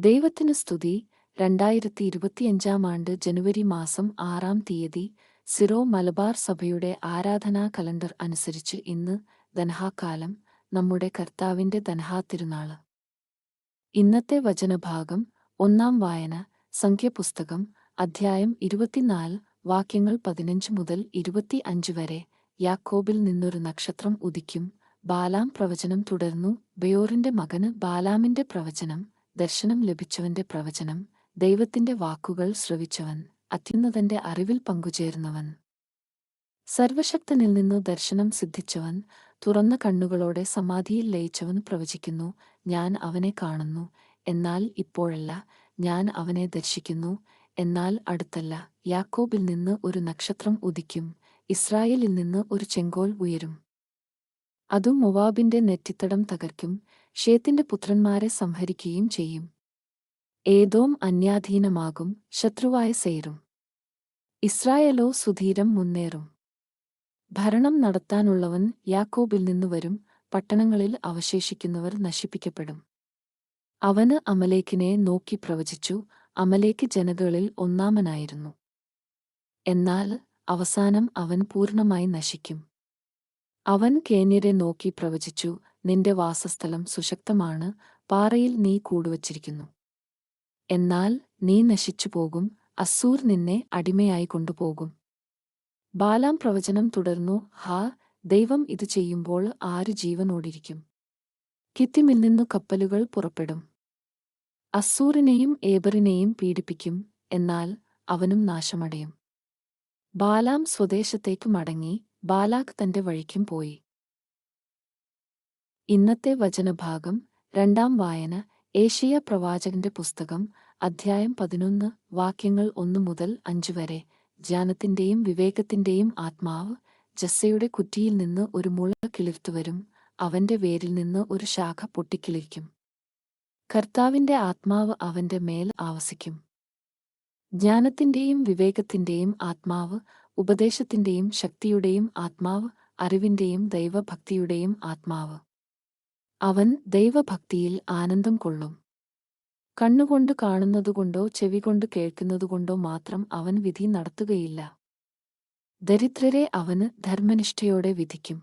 ദൈവത്തിന് സ്തുതി. 2025 ജനുവരി മാസം 6 തീയതി സിറോ മലബാർ സഭയുടെ ആരാധനാ കലണ്ടർ അനുസരിച്ച് ഇന്ന് ദൻഹാകാലം, നമ്മുടെ കർത്താവിന്റെ ദൻഹാ തിരുനാള്. ഇന്നത്തെ വചനഭാഗം. ഒന്നാം വായന സംഖ്യപുസ്തകം അധ്യായം 24, വാക്യങ്ങൾ 15 മുതൽ 25 വരെ. യാക്കോബിൽ നിന്നൊരു നക്ഷത്രം ഉദിക്കും. ബാലാം പ്രവചനം തുടർന്നു. ബെയോറിന്റെ മകന് ബാലാമിന്റെ പ്രവചനം. ദർശനം ലഭിച്ചവന്റെ പ്രവചനം. ദൈവത്തിന്റെ വാക്കുകൾ ശ്രവിച്ചവൻ, അത്യുന്നതന്റെ അറിവിൽ പങ്കുചേർന്നവൻ. സർവശക്തനിൽ നിന്നു ദർശനം സിദ്ധിച്ചവൻ, തുറന്ന കണ്ണുകളോടെ സമാധിയിൽ ലയിച്ചവൻ പ്രവചിക്കുന്നു. ഞാൻ അവനെ കാണുന്നു, എന്നാൽ ഇപ്പോഴല്ല. ഞാൻ അവനെ ദർശിക്കുന്നു, എന്നാൽ അടുത്തല്ല. യാക്കോബിൽ നിന്ന് ഒരു നക്ഷത്രം ഉദിക്കും, ഇസ്രായേലിൽ നിന്ന് ഒരു ചെങ്കോൽ ഉയരും. അതും മോവാബിന്റെ നെറ്റിത്തടം തകർക്കും, ഷേത്തിന്റെ പുത്രന്മാരെ സംഹരിക്കുകയും ചെയ്യും. ഏദോം അന്യാധീനമാകും, ശത്രുവായ സേരും. ഇസ്രായേലോ സുധീരം മുന്നേറും. ഭരണം നടത്താനുള്ളവൻ യാക്കോബിൽ നിന്നു വരും, പട്ടണങ്ങളിൽ അവശേഷിക്കുന്നവർ നശിപ്പിക്കപ്പെടും. അവന് അമലേക്കിനെ നോക്കി പ്രവചിച്ചു. അമലേക്ക് ജനതകളിൽ ഒന്നാമനായിരുന്നു. എന്നാൽ അവസാനം അവൻ പൂർണ്ണമായി നശിക്കും. അവൻ കേന്യരെ നോക്കി പ്രവചിച്ചു. നിന്റെ വാസസ്ഥലം സുശക്തമാണ്, പാറയിൽ നീ കൂടുവച്ചിരിക്കുന്നു. എന്നാൽ നീ നശിച്ചുപോകും, അസ്സൂർ നിന്നെ അടിമയായി കൊണ്ടുപോകും. ബാലാം പ്രവചനം തുടർന്നു. ഹാ, ദൈവം ഇത് ചെയ്യുമ്പോൾ ആര് ജീവനോടിരിക്കും? കിത്തിമിൽ നിന്നു കപ്പലുകൾ പുറപ്പെടും, അസ്സൂറിനെയും ഏബറിനെയും പീഡിപ്പിക്കും, എന്നാൽ അവനും നാശമടയും. ബാലാം സ്വദേശത്തേക്ക് മടങ്ങി, ബാലാക്ക് തന്റെ വഴിക്കും പോയി. ഇന്നത്തെ വചനഭാഗം. രണ്ടാം വായന ഏശയ്യാ പ്രവാചകന്റെ പുസ്തകം അധ്യായം 11, വാക്യങ്ങൾ 1 മുതൽ 5 വരെ. ജ്ഞാനത്തിന്റെയും വിവേകത്തിന്റെയും ആത്മാവ് ജസ്സയുടെ കുറ്റിയിൽ നിന്ന് ഒരു മുള കിളിർത്തുവരും, അവന്റെ വേരിൽ നിന്ന് ഒരു ശാഖ പൊട്ടിക്കിളിർക്കും. കർത്താവിന്റെ ആത്മാവ് അവന്റെ മേൽ ആവസിക്കും. ജ്ഞാനത്തിന്റെയും വിവേകത്തിന്റെയും ആത്മാവ്, ഉപദേശത്തിന്റെയും ശക്തിയുടെയും ആത്മാവ്, അറിവിന്റെയും ദൈവഭക്തിയുടെയും ആത്മാവ്. അവൻ ദൈവഭക്തിയിൽ ആനന്ദം കൊള്ളും. കണ്ണുകൊണ്ട് കാണുന്നതുകൊണ്ടോ ചെവികൊണ്ട് കേൾക്കുന്നതുകൊണ്ടോ മാത്രം അവൻ വിധി നടത്തുകയില്ല. ദരിദ്രരെ അവന് ധർമ്മനിഷ്ഠയോടെ വിധിക്കും.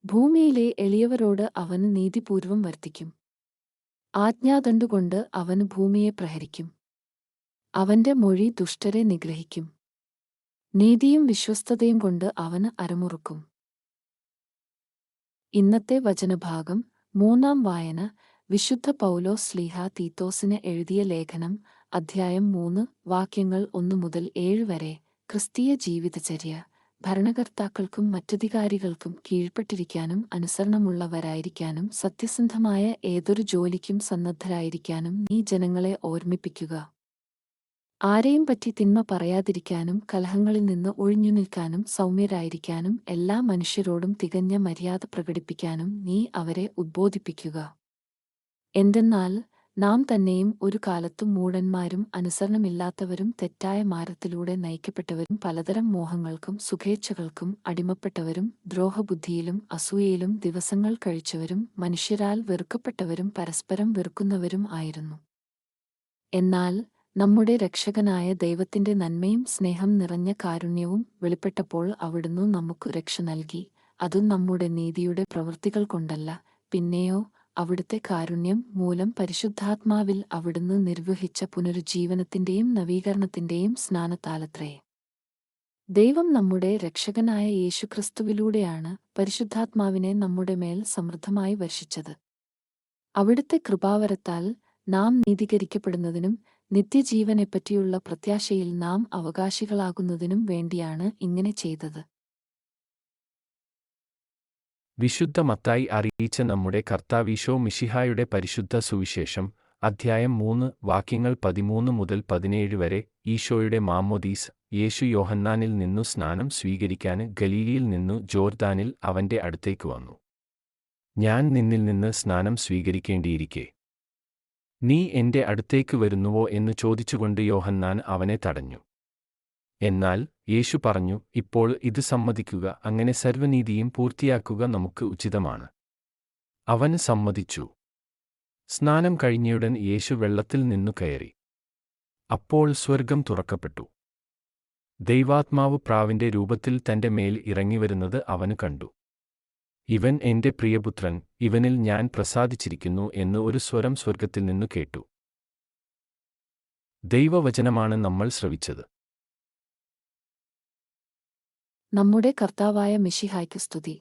ഭൂമിയിലെ എളിയവരോട് അവന് നീതിപൂർവം വർത്തിക്കും. ആജ്ഞാദണ്ഡുകൊണ്ട് അവന് ഭൂമിയെ പ്രഹരിക്കും. അവന്റെ മൊഴി ദുഷ്ടരെ നിഗ്രഹിക്കും. നീതിയും വിശ്വസ്തതയും കൊണ്ട് അവന് അരമുറുക്കും. ഇന്നത്തെ വചനഭാഗം. മൂന്നാം വായന വിശുദ്ധ പൗലോസ് ശ്ലീഹാ തീത്തോസിന് എഴുതിയ ലേഖനം അധ്യായം 3, വാക്യങ്ങൾ 1 മുതൽ 7 വരെ. ക്രിസ്തീയ ജീവിതചര്യ. ഭരണകർത്താക്കൾക്കും മറ്റധികാരികൾക്കും കീഴ്പ്പെട്ടിരിക്കാനും അനുസരണമുള്ളവരായിരിക്കാനും സത്യസന്ധമായ ഏതൊരു ജോലിക്കും സന്നദ്ധരായിരിക്കാനും നീ ജനങ്ങളെ ഓർമ്മിപ്പിക്കുക. ആരെയും പറ്റി തിന്മ പറയാതിരിക്കാനും കലഹങ്ങളിൽ നിന്ന് ഒഴിഞ്ഞുനിൽക്കാനും സൗമ്യരായിരിക്കാനും എല്ലാ മനുഷ്യരോടും തികഞ്ഞ മര്യാദ പ്രകടിപ്പിക്കാനും നീ അവരെ ഉദ്ബോധിപ്പിക്കുക. എന്തെന്നാൽ നാം തന്നെയും ഒരു കാലത്തും മൂഢന്മാരും അനുസരണമില്ലാത്തവരും തെറ്റായ മാർഗത്തിലൂടെ നയിക്കപ്പെട്ടവരും പലതരം മോഹങ്ങൾക്കും സുഖേച്ഛകൾക്കും അടിമപ്പെട്ടവരും ദ്രോഹബുദ്ധിയിലും അസൂയയിലും ദിവസങ്ങൾ കഴിച്ചവരും മനുഷ്യരാൽ വെറുക്കപ്പെട്ടവരും പരസ്പരം വെറുക്കുന്നവരും ആയിരുന്നു. എന്നാൽ നമ്മുടെ രക്ഷകനായ ദൈവത്തിന്റെ നന്മയും സ്നേഹം നിറഞ്ഞ കാരുണ്യവും വെളിപ്പെട്ടപ്പോൾ അവിടുന്ന് നമുക്ക് രക്ഷ നൽകി. അതും നമ്മുടെ നീതിയുടെ പ്രവൃത്തികൾ കൊണ്ടല്ല, പിന്നെയോ അവിടുത്തെ കാരുണ്യം മൂലം പരിശുദ്ധാത്മാവിൽ അവിടുന്ന് നിർവഹിച്ച പുനരുജ്ജീവനത്തിന്റെയും നവീകരണത്തിന്റെയും സ്നാനത്താലത്രേ. ദൈവം നമ്മുടെ രക്ഷകനായ യേശുക്രിസ്തുവിലൂടെയാണ് പരിശുദ്ധാത്മാവിനെ നമ്മുടെ മേൽ സമൃദ്ധമായി വർഷിച്ചത്. അവിടുത്തെ കൃപാവരത്താൽ നാം നീതീകരിക്കപ്പെടുന്നതിനും നിത്യജീവനെപ്പറ്റിയുള്ള പ്രത്യാശയിൽ നാം അവകാശികളാകുന്നതിനും വേണ്ടിയാണ് ഇങ്ങനെ ചെയ്തത്. വിശുദ്ധ മത്തായി അറിയിച്ച നമ്മുടെ കർത്താവീശോ മിശിഹായുടെ പരിശുദ്ധ സുവിശേഷം അധ്യായം 3, വാക്യങ്ങൾ 13 മുതൽ 17 വരെ. ഈശോയുടെ മാമ്മോദീസ്. യേശു യോഹന്നാനിൽ നിന്നു സ്നാനം സ്വീകരിക്കാന് ഗലീലയിൽ നിന്നു ജോർദാനിൽ അവന്റെ അടുത്തേക്ക് വന്നു. ഞാൻ നിന്നിൽ നിന്ന് സ്നാനം സ്വീകരിക്കേണ്ടിയിരിക്കെ നീ എന്റെ അടുത്തേക്ക് വരുന്നുവോ എന്ന് ചോദിച്ചുകൊണ്ട് യോഹന്നാൻ അവനെ തടഞ്ഞു. എന്നാൽ യേശു പറഞ്ഞു, ഇപ്പോൾ ഇത് സമ്മതിക്കുക, അങ്ങനെ സർവ്വനീതിയും പൂർത്തിയാക്കുക നമുക്ക് ഉചിതമാണ്. അവൻ സമ്മതിച്ചു. സ്നാനം കഴിഞ്ഞയുടൻ യേശു വെള്ളത്തിൽ നിന്നു കയറി. അപ്പോൾ സ്വർഗം തുറക്കപ്പെട്ടു. ദൈവാത്മാവ് പ്രാവിന്റെ രൂപത്തിൽ തന്റെ മേൽ ഇറങ്ങിവരുന്നത് അവന് കണ്ടു. ഇവൻ എന്റെ പ്രിയപുത്രൻ, ഇവനിൽ ഞാൻ പ്രസാദിച്ചിരിക്കുന്നു എന്ന് ഒരു സ്വരം സ്വർഗത്തിൽ നിന്നു കേട്ടു. ദൈവവചനമാണ് നമ്മൾ ശ്രവിച്ചത്. നമ്മുടെ കർത്താവായ മിശിഹായ്ക്ക് സ്തുതി.